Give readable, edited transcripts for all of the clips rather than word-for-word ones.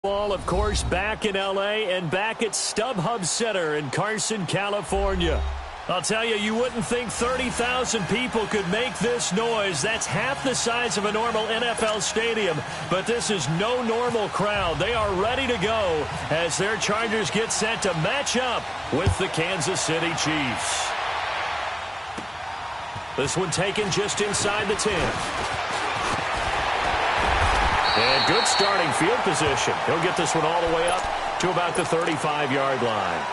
Ball, of course, back in L.A. and back at StubHub Center in Carson, California. I'll tell you, you wouldn't think 30,000 people could make this noise. That's half the size of a normal NFL stadium, but this is no normal crowd. They are ready to go as their Chargers get set to match up with the Kansas City Chiefs. This one taken just inside the 10. And good starting field position. He'll get this one all the way up to about the 35-yard line.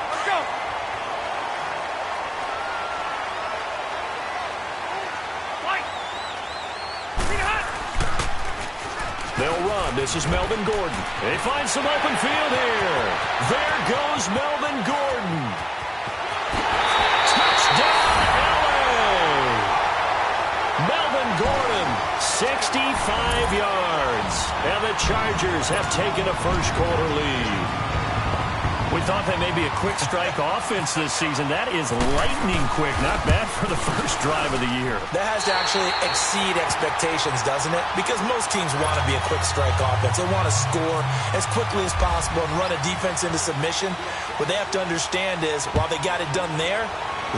Let's go. They'll run. This is Melvin Gordon. They find some open field here. There goes Melvin Gordon. Gordon, 65 yards, and the Chargers have taken a first-quarter lead. We thought they may be a quick strike offense this season. That is lightning quick. Not bad for the first drive of the year. That has to actually exceed expectations, doesn't it? Because most teams want to be a quick strike offense. They want to score as quickly as possible and run a defense into submission. What they have to understand is, while they got it done there,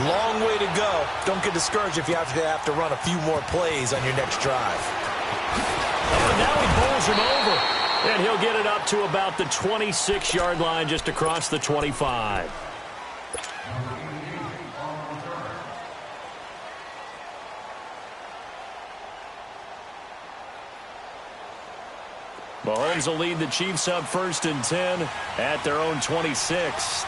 long way to go. Don't get discouraged if you have to run a few more plays on your next drive. Oh, now he bowls him over. And he'll get it up to about the 26-yard line just across the 25. Mahomes will lead the Chiefs up 1st and 10 at their own 26.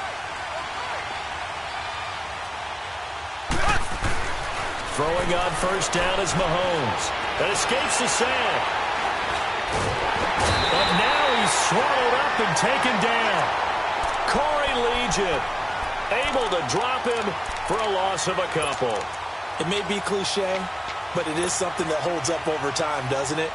Throwing on first down is Mahomes. That escapes the sack. But now he's swallowed up and taken down. Corey Legion able to drop him for a loss of a couple. It may be cliche, but it is something that holds up over time, doesn't it?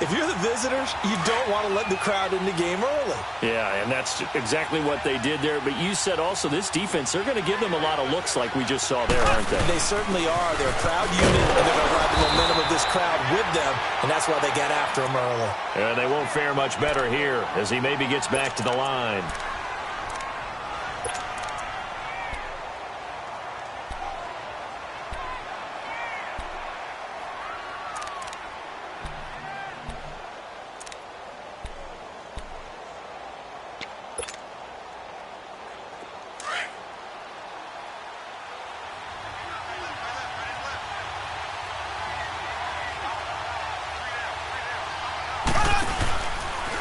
If you're the visitors, you don't want to let the crowd in the game early. Yeah, and that's exactly what they did there. But you said also this defense, they're going to give them a lot of looks like we just saw there, aren't they? They certainly are. They're a proud unit, and they're going to ride the momentum of this crowd with them, and that's why they got after him early. And they won't fare much better here as he maybe gets back to the line.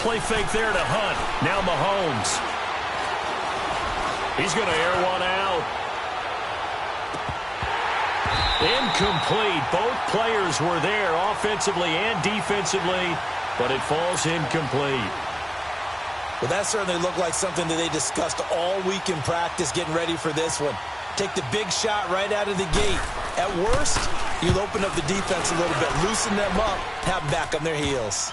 Play fake there to Hunt. Now Mahomes. He's going to air one out. Incomplete. Both players were there offensively and defensively, but it falls incomplete. Well, that certainly looked like something that they discussed all week in practice getting ready for this one. Take the big shot right out of the gate. At worst, you'll open up the defense a little bit, loosen them up, have them back on their heels.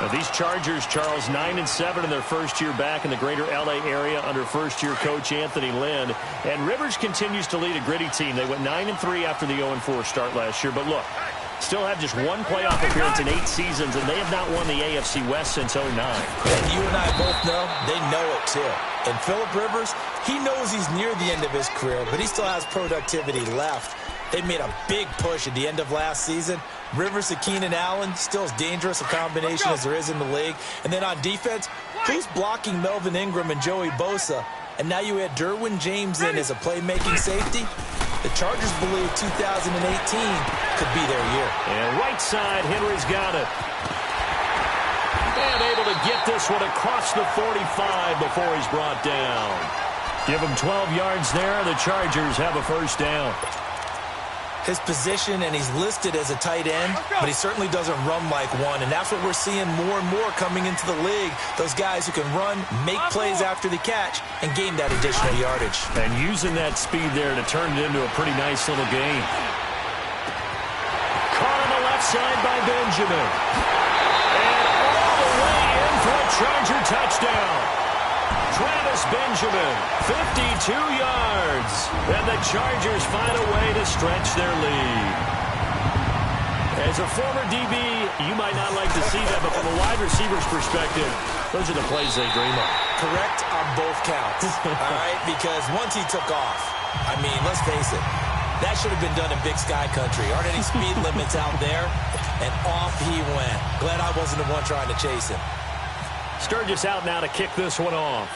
Now these Chargers, Charles, 9-7 in their first year back in the greater L.A. area under first-year coach Anthony Lynn. And Rivers continues to lead a gritty team. They went 9-3 after the 0-4 start last year. But look, still have just one playoff appearance in 8 seasons, and they have not won the AFC West since 2009. And you and I both know they know it too. And Phillip Rivers, he knows he's near the end of his career, but he still has productivity left. They made a big push at the end of last season. Rivers and Keenan Allen, still as dangerous a combination as there is in the league. And then on defense, who's blocking Melvin Ingram and Joey Bosa? And now you add Derwin James in as a playmaking safety. The Chargers believe 2018 could be their year. And right side, Henry's got it. And able to get this one across the 45 before he's brought down. Give him 12 yards there. The Chargers have a first down. His position, and he's listed as a tight end, but he certainly doesn't run like one, and that's what we're seeing more and more coming into the league. Those guys who can run, make plays after the catch, and gain that additional yardage. And using that speed there to turn it into a pretty nice little game. Caught on the left side by Benjamin. And all the way in for a Charger touchdown. Travis Benjamin, 52 yards. And the Chargers find a way to stretch their lead. As a former DB, you might not like to see that, but from a wide receiver's perspective, those are the plays they dream of. Correct on both counts, all right? Because once he took off, I mean, let's face it, that should have been done in Big Sky Country. Aren't any speed limits out there? And off he went. Glad I wasn't the one trying to chase him. Sturgis out now to kick this one off.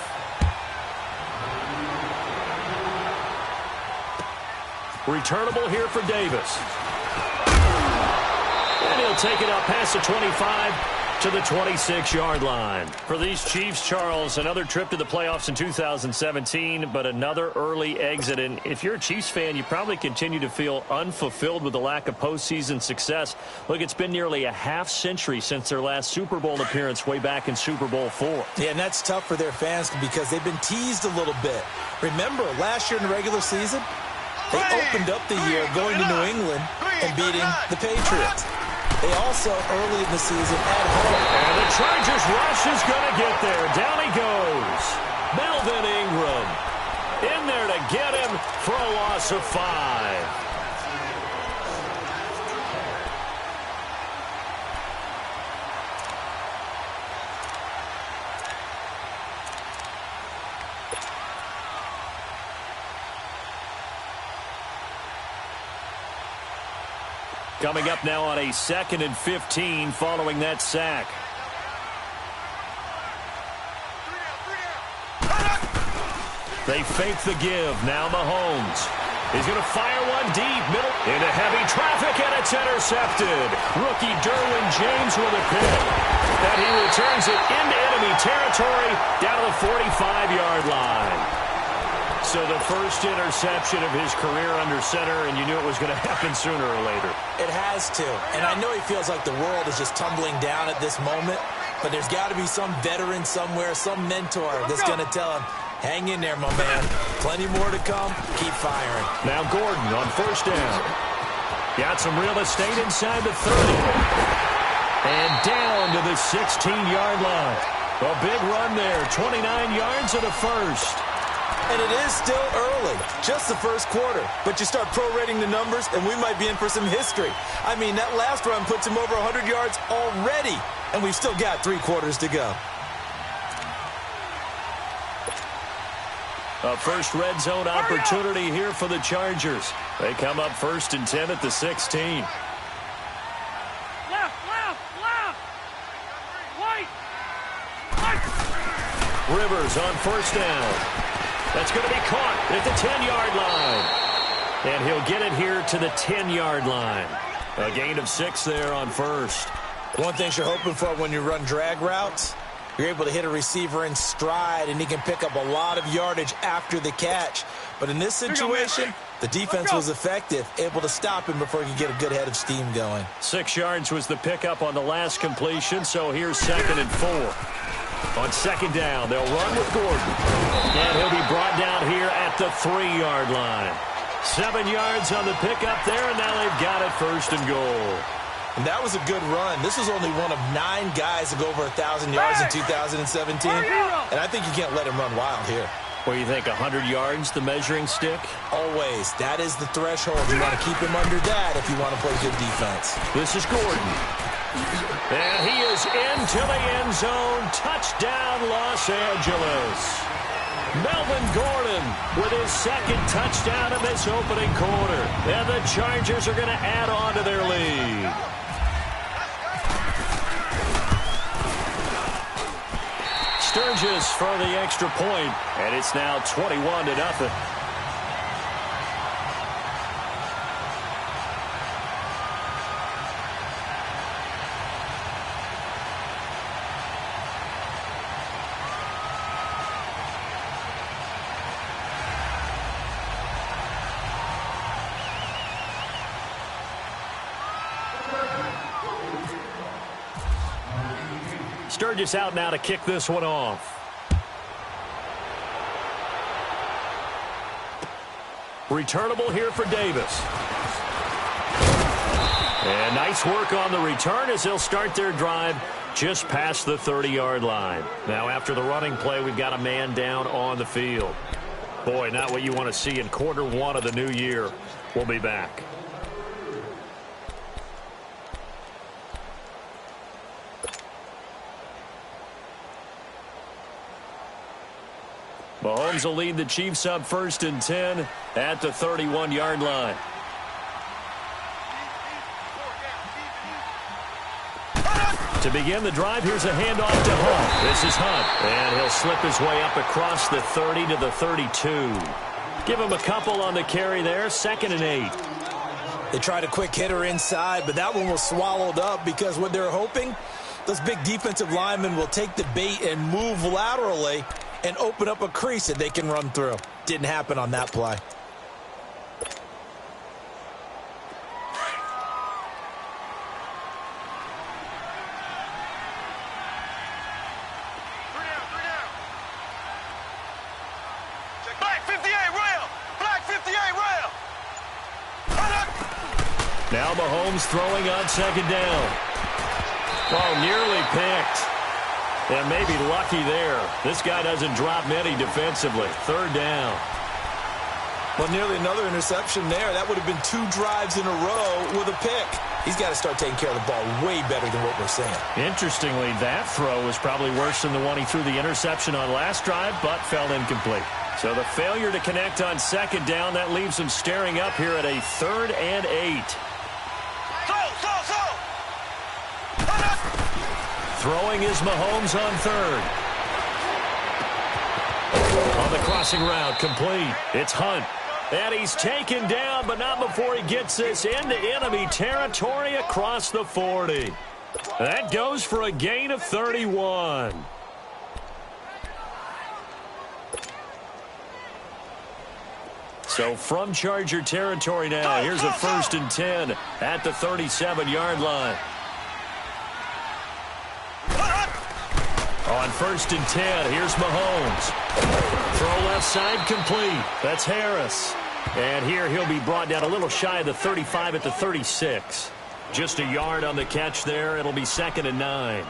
Returnable here for Davis. And he'll take it up past the 25 to the 26-yard line. For these Chiefs, Charles, another trip to the playoffs in 2017, but another early exit. And if you're a Chiefs fan, you probably continue to feel unfulfilled with the lack of postseason success. Look, it's been nearly a half-century since their last Super Bowl appearance way back in Super Bowl IV. Yeah, and that's tough for their fans because they've been teased a little bit. Remember, last year in the regular season, they opened up the year going to New England and beating the Patriots. They also, early in the season, at home. And the Chargers rush is going to get there. Down he goes. Melvin Ingram in there to get him for a loss of 5. Coming up now on a 2nd and 15 following that sack. They fake the give. Now Mahomes. He's going to fire one deep. Middle into heavy traffic, and it's intercepted. Rookie Derwin James with a pick. And he returns it into enemy territory down to the 45-yard line. So the first interception of his career under center, and you knew it was going to happen sooner or later. It has to. And I know he feels like the world is just tumbling down at this moment, but there's got to be some veteran somewhere, some mentor that's going to tell him, hang in there, my man. Plenty more to come. Keep firing. Now Gordon on first down. Got some real estate inside the 30. And down to the 16-yard line. A big run there. 29 yards and a first. And it is still early, just the first quarter. But you start prorating the numbers, and we might be in for some history. I mean, that last run puts him over 100 yards already, and we've still got 3 quarters to go. A first red zone opportunity here for the Chargers. They come up 1st and 10 at the 16. Rivers on first down. That's going to be caught at the 10-yard line. And he'll get it here to the 10-yard line. A gain of 6 there on first. One thing you're hoping for when you run drag routes, you're able to hit a receiver in stride, and he can pick up a lot of yardage after the catch. But in this situation, the defense was effective, able to stop him before he could get a good head of steam going. 6 yards was the pickup on the last completion, so here's 2nd and 4. On 2nd down, they'll run with Gordon. And he'll be brought down here at the 3-yard line. 7 yards on the pickup there, and now they've got it 1st and goal. And that was a good run. This was only one of 9 guys to go over 1,000 yards in 2017. And I think you can't let him run wild here. What do you think, 100 yards, the measuring stick? Always. That is the threshold. You want to keep him under that if you want to play good defense. This is Gordon. And he is into the end zone. Touchdown, Los Angeles. Melvin Gordon with his 2nd touchdown in this opening quarter. And the Chargers are going to add on to their lead. Sturgis for the extra point, and it's now 21-0. Sturgis out now to kick this one off. Returnable here for Davis. And nice work on the return as they'll start their drive just past the 30-yard line. Now, after the running play, we've got a man down on the field. Boy, not what you want to see in quarter one of the new year. We'll be back. Mahomes will lead the Chiefs up 1st and 10 at the 31-yard line. To begin the drive, here's a handoff to Hunt. This is Hunt, and he'll slip his way up across the 30 to the 32. Give him a couple on the carry there, 2nd and 8. They tried a quick hitter inside, but that one was swallowed up because what they're hoping, those big defensive linemen will take the bait and move laterally and open up a crease that they can run through. Didn't happen on that play. Now Mahomes throwing on 2nd down. Oh, nearly picked. And maybe lucky there. This guy doesn't drop many defensively. 3rd down. Well, nearly another interception there. That would have been 2 drives in a row with a pick. He's got to start taking care of the ball way better than what we're seeing. Interestingly, that throw was probably worse than the one he threw the interception on last drive, but fell incomplete. So the failure to connect on 2nd down, that leaves him staring up here at a 3rd and 8. Throwing is Mahomes on 3rd. On the crossing route, complete. It's Hunt. And he's taken down, but not before he gets this into enemy territory across the 40. That goes for a gain of 31. So from Charger territory now, here's a 1st and 10 at the 37-yard line. On 1st and 10, here's Mahomes. Throw left side complete. That's Harris. And here he'll be brought down a little shy of the 35 at the 36. Just a yard on the catch there. It'll be 2nd and 9.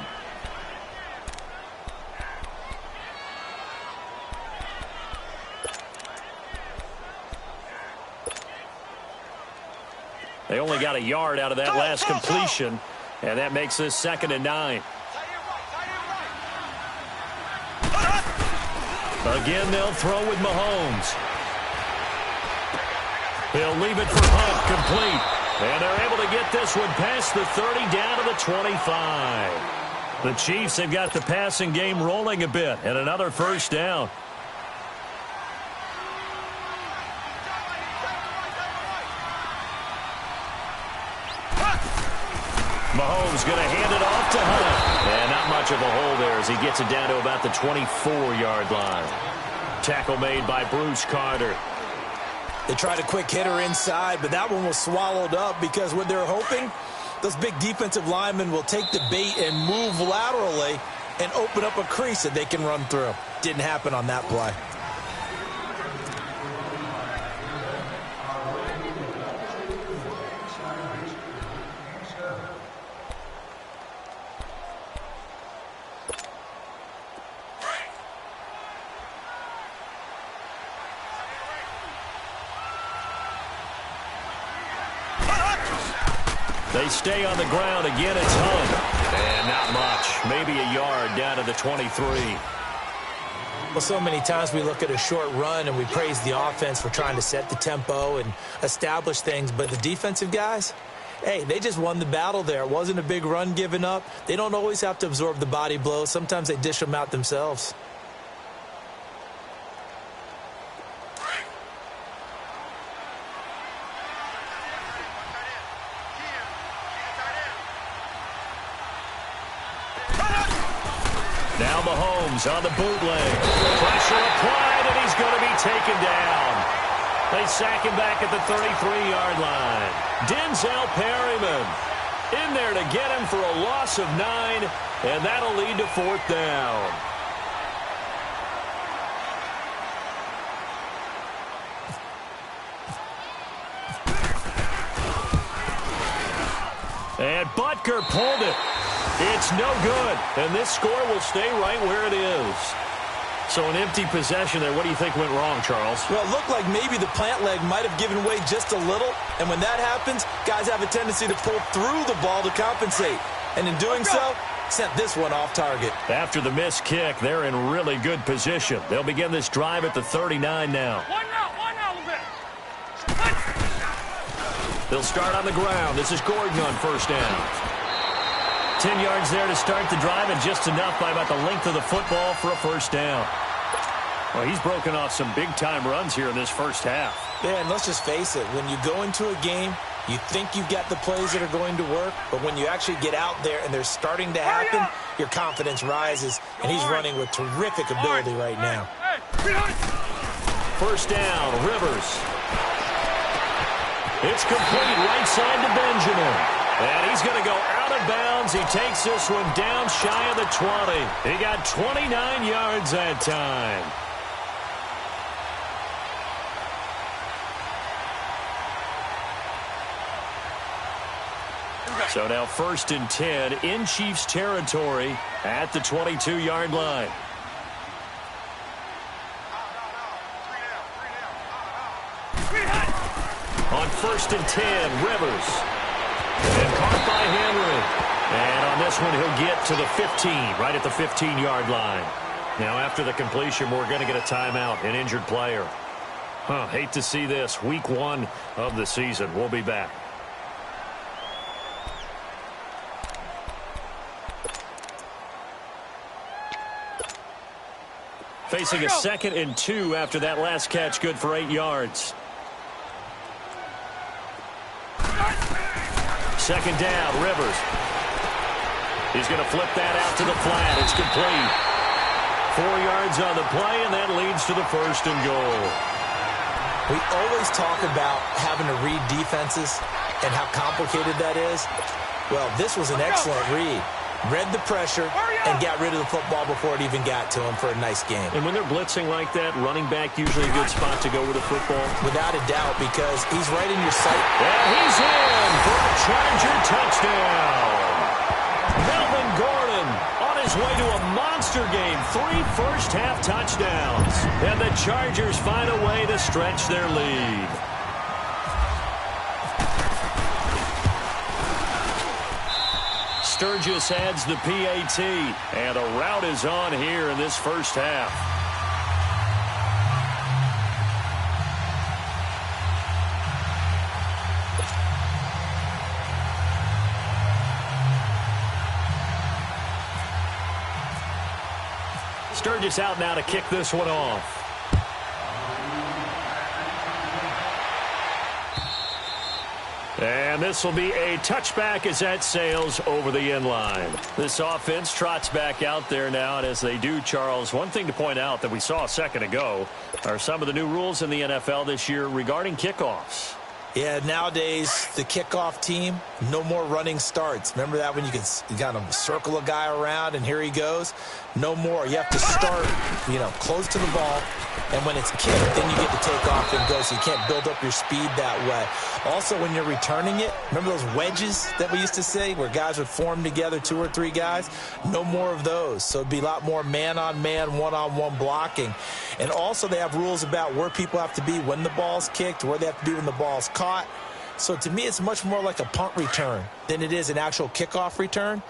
They only got a yard out of that last completion, and that makes this 2nd and 9. Again, they'll throw with Mahomes. He'll leave it for Hunt, complete. And they're able to get this one past the 30 down to the 25. The Chiefs have got the passing game rolling a bit, and another 1st down. Mahomes going to hand it off to Hunt. And not much of a hole there as he gets it down to about the 24-yard line. Tackle made by Bruce Carter. They tried a quick hitter inside, but that one was swallowed up because what they're hoping, those big defensive linemen will take the bait and move laterally and open up a crease that they can run through. Didn't happen on that play. They stay on the ground. Again, it's Hunt. And not much. Maybe a yard down to the 23. Well, so many times we look at a short run and we praise the offense for trying to set the tempo and establish things. But the defensive guys, hey, they just won the battle there. It wasn't a big run given up. They don't always have to absorb the body blows. Sometimes they dish them out themselves. Now Mahomes on the bootleg. Pressure applied, and he's going to be taken down. They sack him back at the 33-yard line. Denzel Perryman in there to get him for a loss of 9, and that'll lead to 4th down. And Butker pulled it. It's no good, and this score will stay right where it is. So an empty possession there. What do you think went wrong, Charles? Well, it looked like maybe the plant leg might have given way just a little, and when that happens, guys have a tendency to pull through the ball to compensate, and in doing so, sent this one off target. After the missed kick, they're in really good position. They'll begin this drive at the 39 now. One now, Levin. They'll start on the ground. This is Gordon on first down. 10 yards there to start the drive, and just enough by about the length of the football for a first down. Well, he's broken off some big-time runs here in this first half. Yeah, and let's just face it. When you go into a game, you think you've got the plays that are going to work, but when you actually get out there and they're starting to happen, your confidence rises, and he's running with terrific ability right now. First down, Rivers. It's complete right side to Benjamin. And he's going to go out of bounds. He takes this one down shy of the 20. He got 29 yards that time. So now 1st and 10 in Chiefs territory at the 22-yard line. On 1st and 10, Rivers. And caught by Henry. And on this one, he'll get to the 15, right at the 15-yard line. Now, after the completion, we're going to get a timeout, an injured player. Hate to see this. Week 1 of the season. We'll be back. Facing a 2nd and 2 after that last catch, good for 8 yards. 2nd down, Rivers. He's going to flip that out to the flat. It's complete. 4 yards on the play, and that leads to the 1st and goal. We always talk about having to read defenses and how complicated that is. Well, this was an excellent read. Read the pressure and got rid of the football before it even got to him for a nice game. And when they're blitzing like that, running back usually a good spot to go with the football? Without a doubt, because he's right in your sight. And he's in for a Charger touchdown. Melvin Gordon on his way to a monster game. 3 first-half touchdowns. And the Chargers find a way to stretch their lead. Sturgis adds the PAT, and a rout is on here in this first half. Sturgis out now to kick this one off. And this will be a touchback as that sails over the end line. This offense trots back out there now, and as they do, Charles, one thing to point out that we saw a second ago are some of the new rules in the NFL this year regarding kickoffs. Yeah, nowadays, the kickoff team, no more running starts. Remember that when you got to circle a guy around and here he goes? No more. You have to start, close to the ball, and when it's kicked, then you get to take off and go, so you can't build up your speed that way. Also, when you're returning it, remember those wedges that we used to say where guys would form together, 2 or 3 guys? No more of those. So it'd be a lot more man-on-man, one-on-one blocking. And also, they have rules about where people have to be when the ball's kicked, where they have to be when the ball's caught. So to me, it's much more like a punt return than it is an actual kickoff return.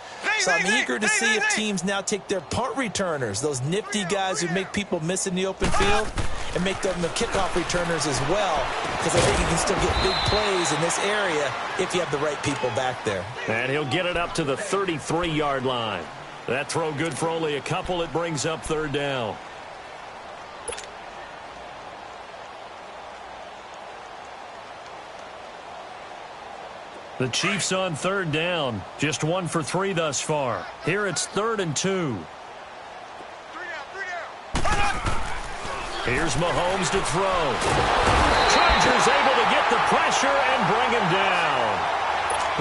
So I'm eager to see if teams now take their punt returners, those nifty guys who make people miss in the open field, and make them the kickoff returners as well, because I think you can still get big plays in this area if you have the right people back there. And he'll get it up to the 33-yard line. That throw good for only a couple. It brings up 3rd down. The Chiefs on 3rd down. Just 1 for 3 thus far. Here it's 3rd and 2. Here's Mahomes to throw. Chargers able to get the pressure and bring him down.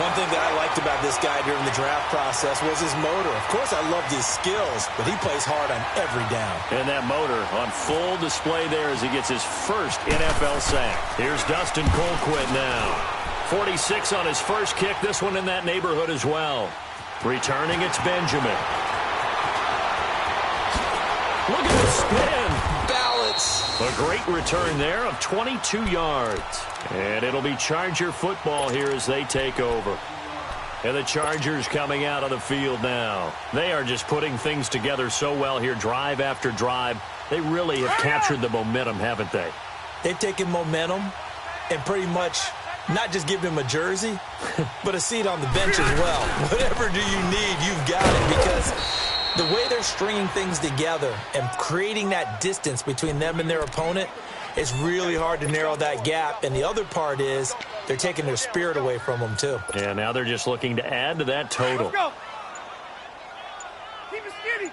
One thing that I liked about this guy during the draft process was his motor. Of course, I love his skills, but he plays hard on every down. And that motor on full display there as he gets his first NFL sack. Here's Dustin Colquitt now. 46 on his first kick. This one in that neighborhood as well. Returning, it's Benjamin. Look at the spin. Balance. A great return there of 22 yards. And it'll be Charger football here as they take over. And the Chargers coming out of the field now. They are just putting things together so well here, drive after drive. They really have captured the momentum, haven't they? They've taken momentum and pretty much not just given him a jersey, but a seat on the bench as well. Whatever do you need, you've got it, because the way they're stringing things together and creating that distance between them and their opponent, it's really hard to narrow that gap. And the other part is they're taking their spirit away from them, too. And now they're just looking to add to that total. Let's go. Keep it skinny.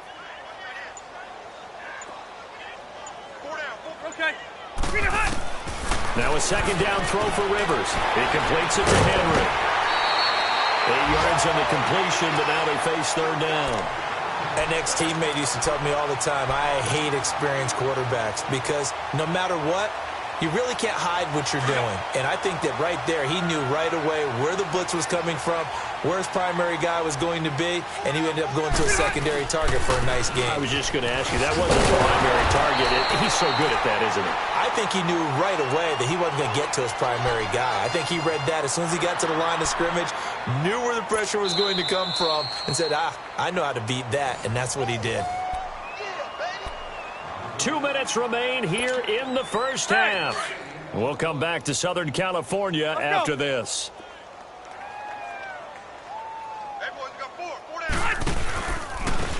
4 down. Okay. Bring it hot. Now a second down throw for Rivers. He completes it to Henry. 8 yards on the completion, but now they face third down. An ex-teammate used to tell me all the time, I hate experienced quarterbacks because no matter what, you really can't hide what you're doing. And I think that right there, he knew right away where the blitz was coming from, where his primary guy was going to be, and he ended up going to a secondary target for a nice game. I was just going to ask you, that wasn't the primary target. He's so good at that, isn't he? I think he knew right away that he wasn't going to get to his primary guy. I think he read that as soon as he got to the line of scrimmage, knew where the pressure was going to come from, and said, I know how to beat that, and that's what he did. 2 minutes remain here in the first half. We'll come back to Southern California after this.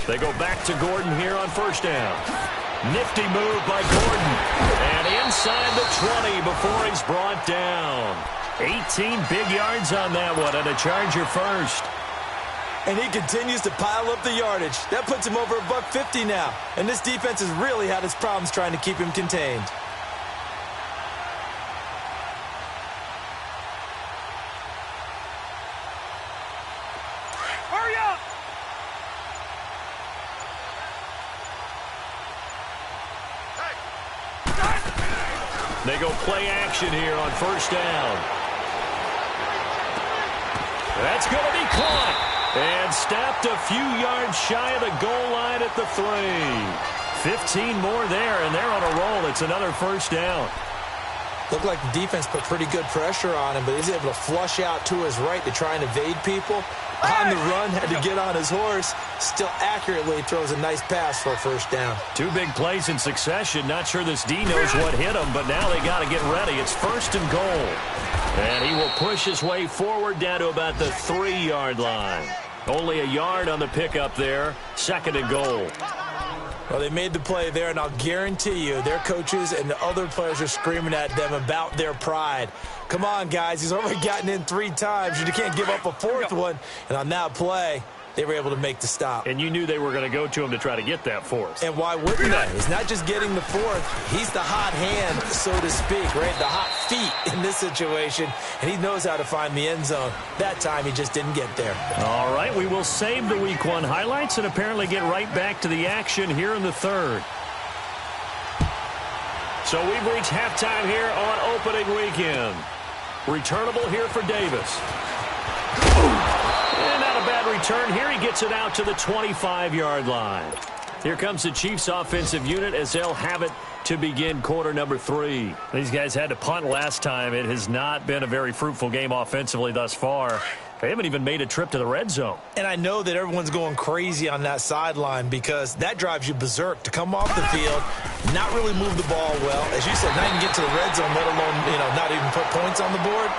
They go back to Gordon here on first down. Nifty move by Gordon. And inside the 20 before he's brought down. 18 big yards on that one, and a Charger first. And he continues to pile up the yardage. That puts him over $150 now. And this defense has really had its problems trying to keep him contained. Hurry up! They go play action here on first down. That's going to be caught. And stopped a few yards shy of the goal line at the 3. 15 more there, and they're on a roll. It's another first down. Looked like the defense put pretty good pressure on him, but he's able to flush out to his right to try and evade people. On the run, had to get on his horse. Still accurately throws a nice pass for a first down. 2 big plays in succession. Not sure this D knows what hit him, but now they got to get ready. It's first and goal. And he will push his way forward down to about the 3-yard line. Only a yard on the pickup there. Second and goal. Well, they made the play there, and I'll guarantee you their coaches and the other players are screaming at them about their pride. Come on, guys. He's already gotten in 3 times. You can't give up a 4th one. And on that play, they were able to make the stop. And you knew they were going to go to him to try to get that 4th. And why wouldn't they? He's not just getting the 4th. He's the hot hand, so to speak, right? The hot feet in this situation. And he knows how to find the end zone. That time, he just didn't get there. All right, we will save the Week 1 highlights and apparently get right back to the action here in the 3rd. So we've reached halftime here on opening weekend. Returnable here for Davis. And not a bad return here. He gets it out to the 25-yard line. Here comes the Chiefs offensive unit as they'll have it to begin quarter number 3. These guys had to punt last time. It has not been a very fruitful game offensively thus far. They haven't even made a trip to the red zone. And I know that everyone's going crazy on that sideline because that drives you berserk to come off the field, not really move the ball well. As you said, not even get to the red zone, let alone, not even put points on the board.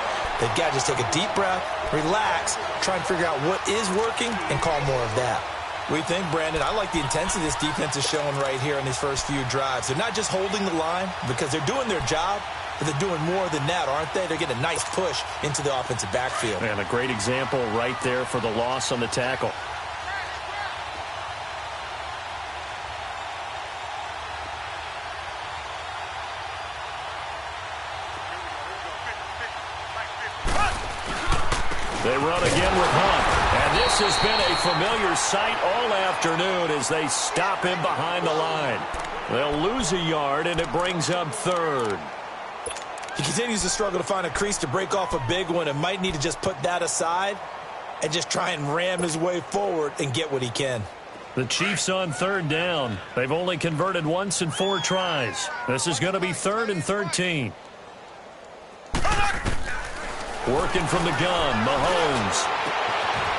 They've got to just take a deep breath, relax, try and figure out what is working, and call more of that. We think, Brandon, I like the intensity this defense is showing right here in these first few drives. They're not just holding the line because they're doing their job, but they're doing more than that, aren't they? They're getting a nice push into the offensive backfield. And a great example right there for the loss on the tackle. They run again with Hunt. And this has been a familiar sight all afternoon as they stop him behind the line. They'll lose a yard, and it brings up 3rd. He continues to struggle to find a crease to break off a big one and might need to just put that aside. and just try and ram his way forward and get what he can. The Chiefs on third down. They've only converted once in 4 tries. This is going to be 3rd and 13. Working from the gun, Mahomes.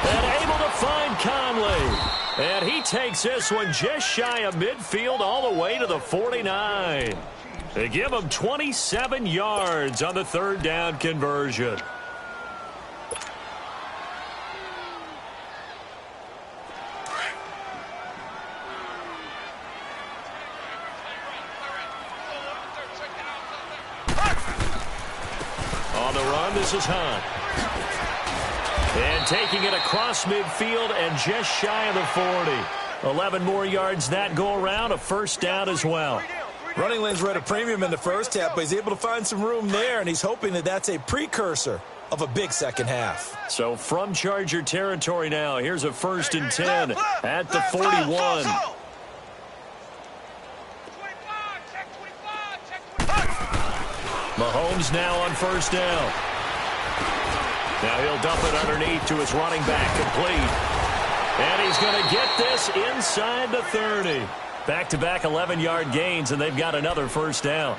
And able to find Conley. And he takes this one just shy of midfield all the way to the 49. They give him 27 yards on the 3rd down conversion. On the run, this is Hunt. And taking it across midfield and just shy of the 40. 11 more yards that go around, a 1st down as well. Running lanes were at a premium in the first half, but he's able to find some room there, and he's hoping that that's a precursor of a big second half. So from Charger territory now, here's a 1st and 10 at the 41. Mahomes now on 1st down. Now he'll dump it underneath to his running back, complete. And he's going to get this inside the 30. Back-to-back 11-yard gains, and they've got another 1st down.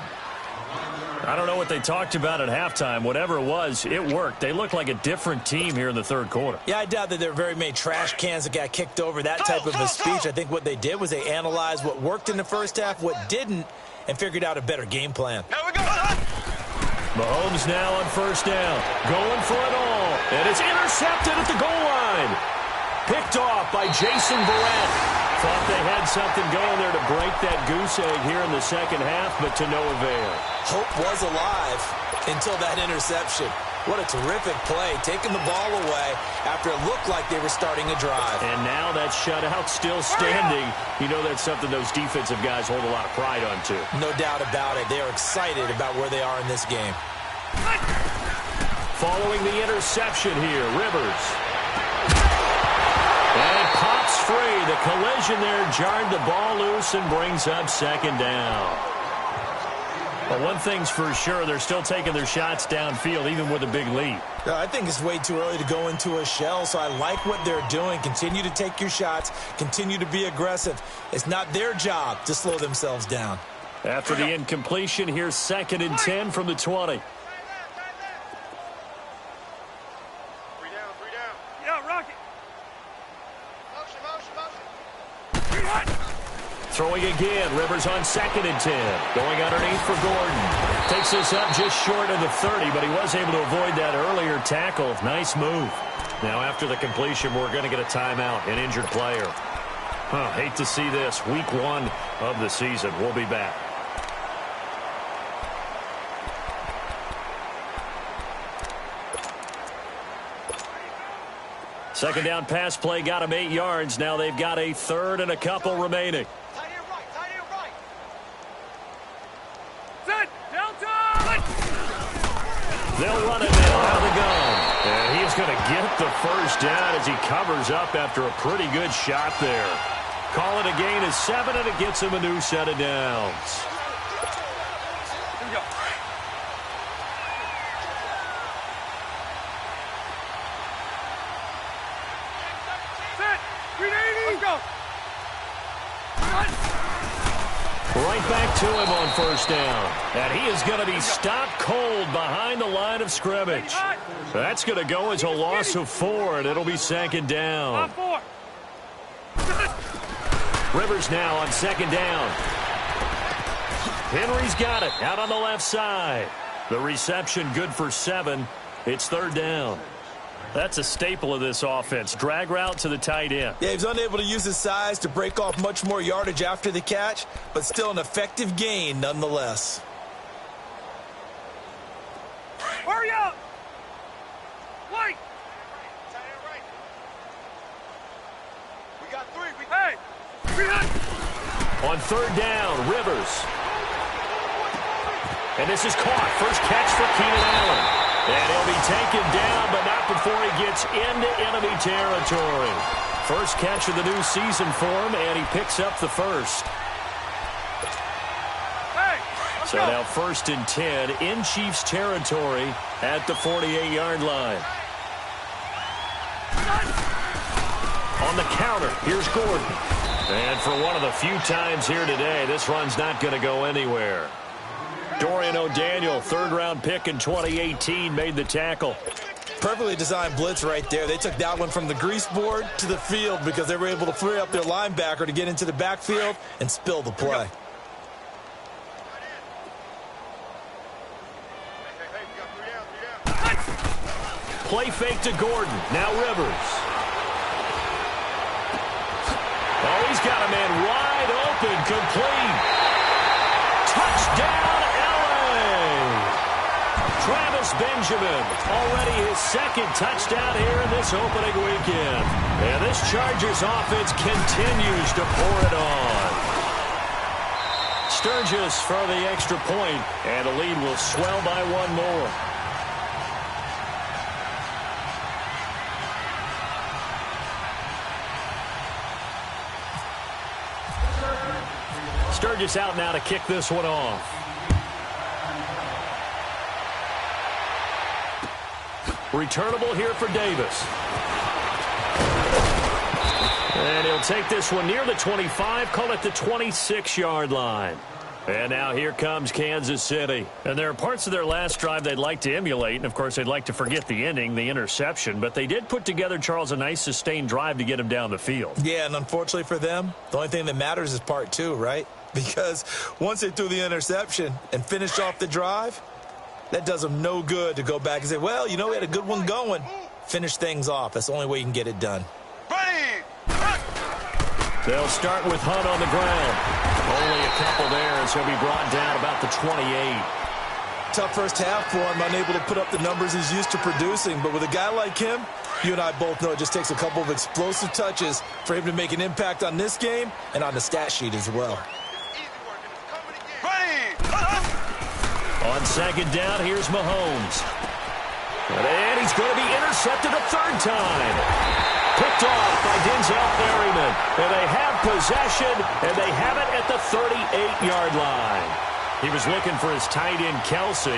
I don't know what they talked about at halftime. Whatever it was, it worked. They look like a different team here in the 3rd quarter. Yeah, I doubt that there are very many trash cans that got kicked over, that type of a speech. I think what they did was they analyzed what worked in the first half, what didn't, and figured out a better game plan. Here we go, son. Mahomes now on 1st down. Going for it all. And it's intercepted at the goal line. Picked off by Jason Barrett. Thought they had something going there to break that goose egg here in the 2nd half, but to no avail. Hope was alive until that interception. What a terrific play, taking the ball away after it looked like they were starting a drive. And now that shutout still standing. You know that's something those defensive guys hold a lot of pride on, too. No doubt about it. They are excited about where they are in this game. Following the interception here, Rivers. And it pops free. The collision there jarred the ball loose and brings up 2nd down. Well, one thing's for sure, they're still taking their shots downfield, even with a big lead. I think it's way too early to go into a shell, so I like what they're doing. Continue to take your shots. Continue to be aggressive. It's not their job to slow themselves down. After the incompletion, here's 2nd and 10 from the 20. 3 down, 3 down. Yeah, Rocket. Motion, motion, motion. Throwing again, Rivers on 2nd and 10. Going underneath for Gordon. Takes this up just short of the 30, but he was able to avoid that earlier tackle. Nice move. Now after the completion, we're going to get a timeout, an injured player. Hate to see this. Week 1 of the season. We'll be back. Second down pass play got him 8 yards. Now they've got a 3rd and a couple remaining. Tight end right, tight end right. Set, Delta! They'll run it now out of the gun. And he's going to get the 1st down as he covers up after a pretty good shot there. Call it a gain of 7, and it gets him a new set of downs. Here we go. Set, 380. Let's go. Right back to him on 1st down. And he is going to be stopped cold behind the line of scrimmage. That's going to go as a loss of 4, and it'll be 2nd down. 4. Rivers now on 2nd down. Henry's got it out on the left side. The reception good for 7. It's 3rd down. That's a staple of this offense. Drag route to the tight end. Yeah, he's unable to use his size to break off much more yardage after the catch, but still an effective gain nonetheless. Hurry up! Wait! We got 3. Hey! 300! On 3rd down, Rivers. And this is caught. First catch for Keenan Allen. And he'll be taken down, but not before he gets into enemy territory. First catch of the new season for him, and he picks up the 1st. Hey, so now 1st and 10 in Chiefs territory at the 48-yard line. On the counter, here's Gordon. And for one of the few times here today, this run's not going to go anywhere. Dorian O'Daniel, third-round pick in 2018, made the tackle. Perfectly designed blitz right there. They took that one from the grease board to the field because they were able to free up their linebacker to get into the backfield and spill the play. Play fake to Gordon. Now Rivers. Oh, he's got a man wide open, complete. Touchdown, LA! Travis Benjamin, already his second touchdown here in this opening weekend. And this Chargers offense continues to pour it on. Sturgis for the extra point, and the lead will swell by one more. Sturgis out now to kick this one off. Returnable here for Davis. And he'll take this one near the 25, call it the 26-yard line. And now here comes Kansas City. And there are parts of their last drive they'd like to emulate. And, of course, they'd like to forget the ending, the interception. But they did put together, Charles, a nice sustained drive to get him down the field. Yeah, and unfortunately for them, the only thing that matters is part two, right? Because once they threw the interception and finished off the drive, that does them no good to go back and say, well, you know, we had a good one going. Finish things off. That's the only way you can get it done. They'll start with Hunt on the ground. Only a couple there, and so he'll be brought down about the 28. Tough first half for him, unable to put up the numbers he's used to producing. But with a guy like him, you and I both know it just takes a couple of explosive touches for him to make an impact on this game and on the stat sheet as well. On second down, here's Mahomes. And he's going to be intercepted a third time. Picked off by Denzel Perryman. And they have possession, and they have it at the 38-yard line. He was looking for his tight end, Kelsey.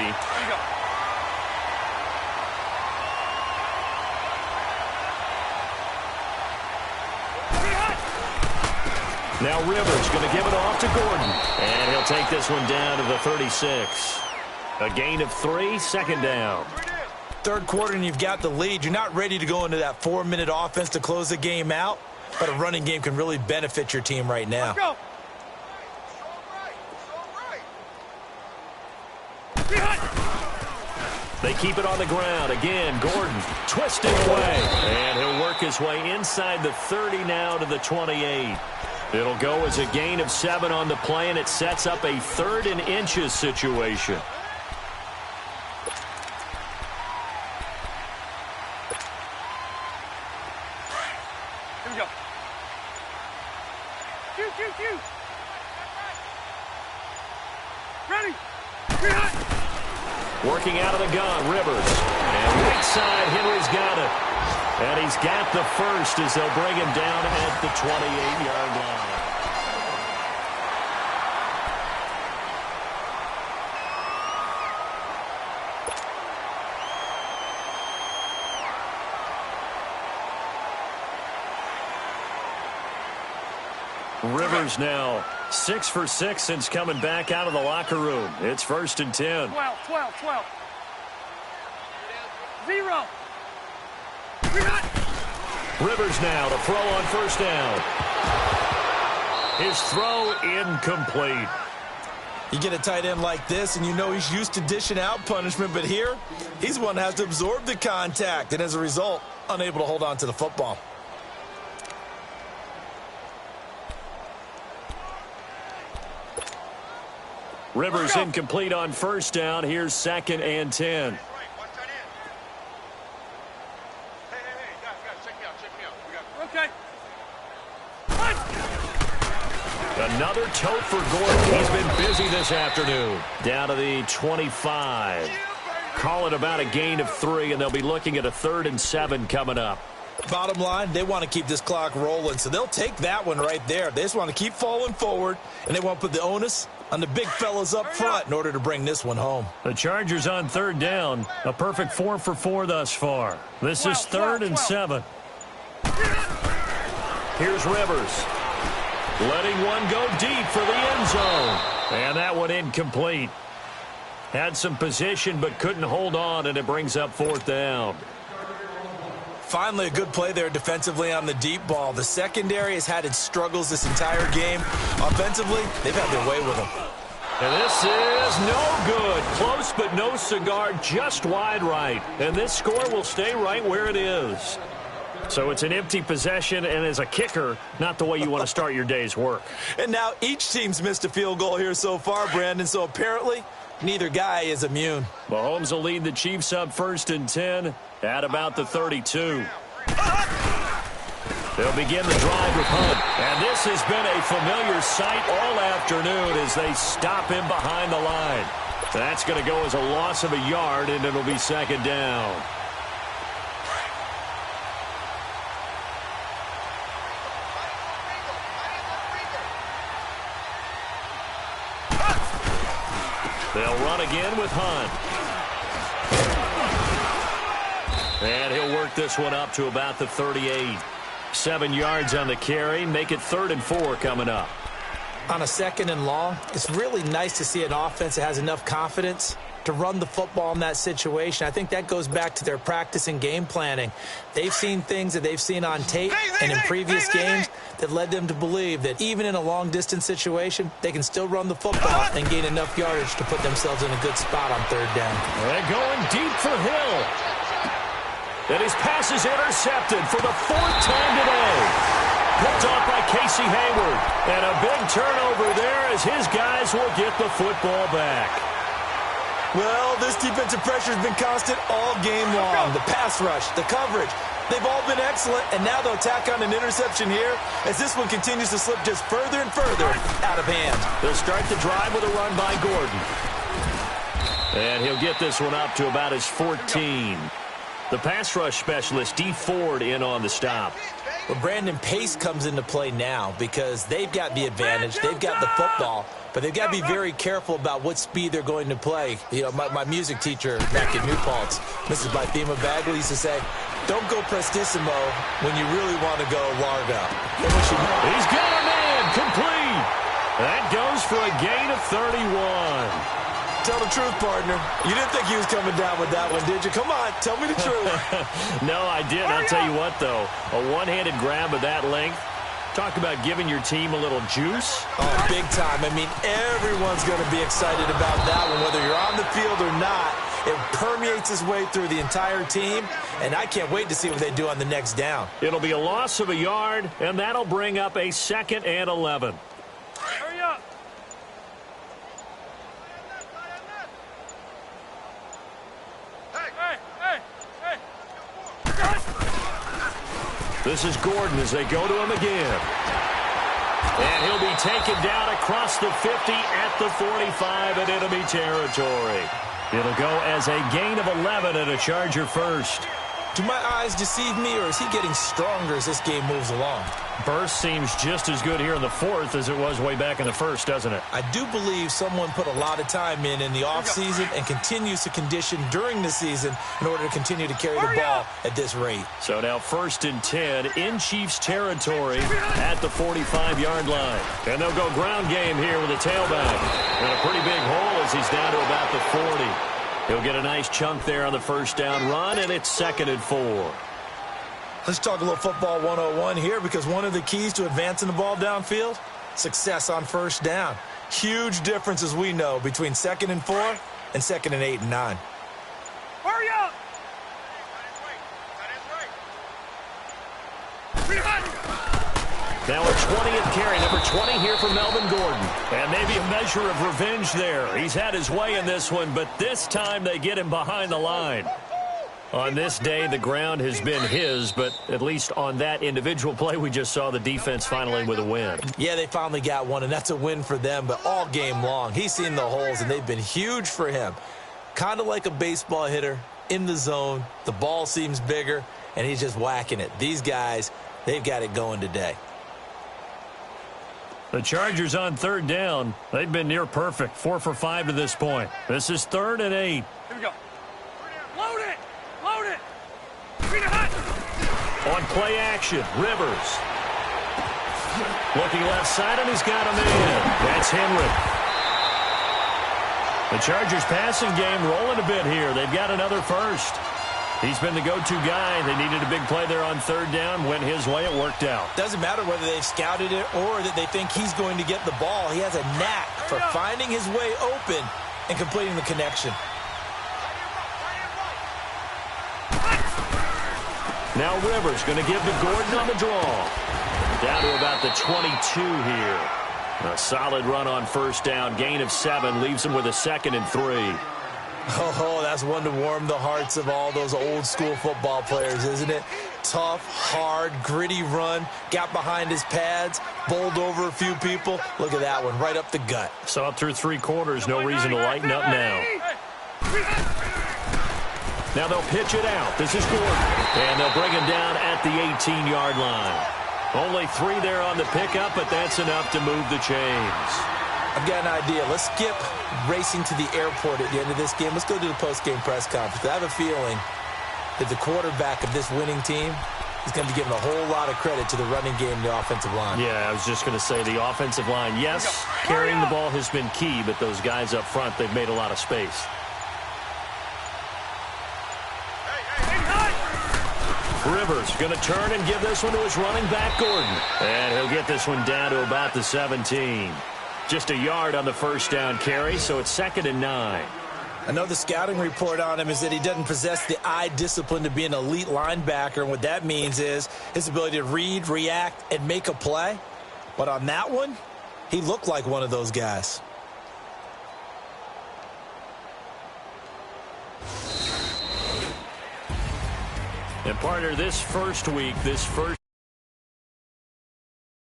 Now Rivers going to give it off to Gordon. And he'll take this one down to the 36. A gain of 3, second down. Third quarter and you've got the lead. You're not ready to go into that 4-minute offense to close the game out, but a running game can really benefit your team right now. Let's go. They keep it on the ground. Again, Gordon twisting away. And he'll work his way inside the 30 now to the 28. It'll go as a gain of 7 on the play, and it sets up a 3rd and inches situation. Here we go. Shoot. Ready. Working out of the gun, Rivers. And right side, Henry's got it. And he's got the first as they'll bring him down at the 28-yard line. Rivers now 6 for 6 since coming back out of the locker room. It's 1st and 10. 12. 0. Rivers now to throw on first down. His throw incomplete. You get a tight end like this, and you know he's used to dishing out punishment, but here, he's one that has to absorb the contact, and as a result, unable to hold on to the football. Rivers incomplete on first down. Here's 2nd and 10. Another tote for Gordon. He's been busy this afternoon. Down to the 25. Call it about a gain of 3, and they'll be looking at a 3rd and 7 coming up. Bottom line, they want to keep this clock rolling, so they'll take that one right there. They just want to keep falling forward, and they want to put the onus on the big fellas up front in order to bring this one home. The Chargers on 3rd down. A perfect 4 for 4 thus far. This is 3rd and 7. Here's Rivers. Letting one go deep for the end zone. And that one incomplete. Had some position but couldn't hold on, and it brings up 4th down. Finally, a good play there defensively on the deep ball. The secondary has had its struggles this entire game. Offensively, they've had their way with them. And this is no good. Close but no cigar, just wide right. And this score will stay right where it is. So it's an empty possession, and as a kicker, not the way you want to start your day's work. And now each team's missed a field goal here so far, Brandon, so apparently neither guy is immune. Mahomes will lead the Chiefs up 1st and 10 at about the 32. They'll begin the drive with Hunt. And this has been a familiar sight all afternoon as they stop him behind the line. That's going to go as a loss of a yard, and it'll be 2nd down. They'll run again with Hunt. And he'll work this one up to about the 38. 7 yards on the carry. Make it 3rd and 4 coming up. On a 2nd and long, it's really nice to see an offense that has enough confidence to run the football in that situation. I think that goes back to their practice and game planning. They've seen things that they've seen on tape and in previous games that led them to believe that even in a long-distance situation, they can still run the football and gain enough yardage to put themselves in a good spot on 3rd down. They're going deep for Hill. And his pass is intercepted for the 4th time today. Picked off by Casey Hayward. And a big turnover there as his guys will get the football back. Well, this defensive pressure has been constant all game long. The pass rush, the coverage, they've all been excellent, and now they'll tack on an interception here as this one continues to slip just further and further out of hand. They'll start the drive with a run by Gordon. And he'll get this one up to about his 14. The pass rush specialist, Dee Ford, in on the stop. Well, Brandon, pace comes into play now because they've got the advantage. They've got the football. But they've got to be very careful about what speed they're going to play. You know, my music teacher back at New Paltz, Mrs. Bythema Bagley, used to say, don't go prestissimo when you really want to go largo. He's got a man, complete. That goes for a gain of 31. Tell the truth, partner. You didn't think he was coming down with that one, did you? Come on, tell me the truth. No, I didn't. I'll tell you what, though. A one-handed grab of that length. Talk about giving your team a little juice. Oh, big time. I mean, everyone's going to be excited about that one, whether you're on the field or not. It permeates its way through the entire team, and I can't wait to see what they do on the next down. It'll be a loss of a yard, and that'll bring up a 2nd and 11. Hurry up. This is Gordon as they go to him again. And he'll be taken down across the 50 at the 45 in enemy territory. It'll go as a gain of 11 and a Charger first. Do my eyes deceive me, or is he getting stronger as this game moves along? Burst seems just as good here in the 4th as it was way back in the 1st, doesn't it? I do believe someone put a lot of time in the offseason and continues to condition during the season in order to continue to carry the ball at this rate. So now 1st and 10 in Chiefs territory at the 45-yard line. And they'll go ground game here with a tailback. And a pretty big hole as he's down to about the 40. He'll get a nice chunk there on the 1st down run, and it's 2nd and 4. Let's talk a little football 101 here, because one of the keys to advancing the ball downfield, success on 1st down. Huge difference, as we know, between 2nd and 4 and 2nd and 8 and 9. Hurry up. Now a 20th carry, number 20 here for Melvin Gordon. And maybe a measure of revenge there. He's had his way in this one, but this time they get him behind the line. On this day, the ground has been his, but at least on that individual play, we just saw the defense finally with a win. Yeah, they finally got one, and that's a win for them, but all game long, he's seen the holes, and they've been huge for him. Kind of like a baseball hitter in the zone. The ball seems bigger, and he's just whacking it. These guys, they've got it going today. The Chargers on 3rd down. They've been near perfect, 4 for 5 to this point. This is 3rd and 8. Here we go. Load it. Load it. Bring it hot. On play action, Rivers. Looking left side, and he's got a man. That's Henry. The Chargers passing game rolling a bit here. They've got another first. He's been the go-to guy. They needed a big play there on third down. Went his way. It worked out. Doesn't matter whether they've scouted it or that they think he's going to get the ball. He has a knack for finding his way open and completing the connection. Now Rivers going to give to Gordon on the draw. Down to about the 22 here. A solid run on first down. Gain of 7 leaves him with a 2nd and 3. Oh, that's one to warm the hearts of all those old school football players, isn't it? Tough, hard, gritty run. Got behind his pads, bowled over a few people. Look at that one, right up the gut. So up through 3 quarters, no reason to lighten up now. Now they'll pitch it out. This is Gordon. And they'll bring him down at the 18-yard line. Only 3 there on the pickup, but that's enough to move the chains. I've got an idea. Let's skip racing to the airport at the end of this game. Let's go to the post-game press conference. I have a feeling that the quarterback of this winning team is going to be given a whole lot of credit to the running game and the offensive line. Yeah, I was just going to say the offensive line. Yes, carrying the ball has been key, but those guys up front, they've made a lot of space. Rivers going to turn and give this one to his running back, Gordon. And he'll get this one down to about the 17. Just a yard on the first down carry, so it's 2nd and 9. I know the scouting report on him is that he doesn't possess the eye discipline to be an elite linebacker, and what that means is his ability to read, react, and make a play. But on that one, he looked like one of those guys. And partner, this first week, this first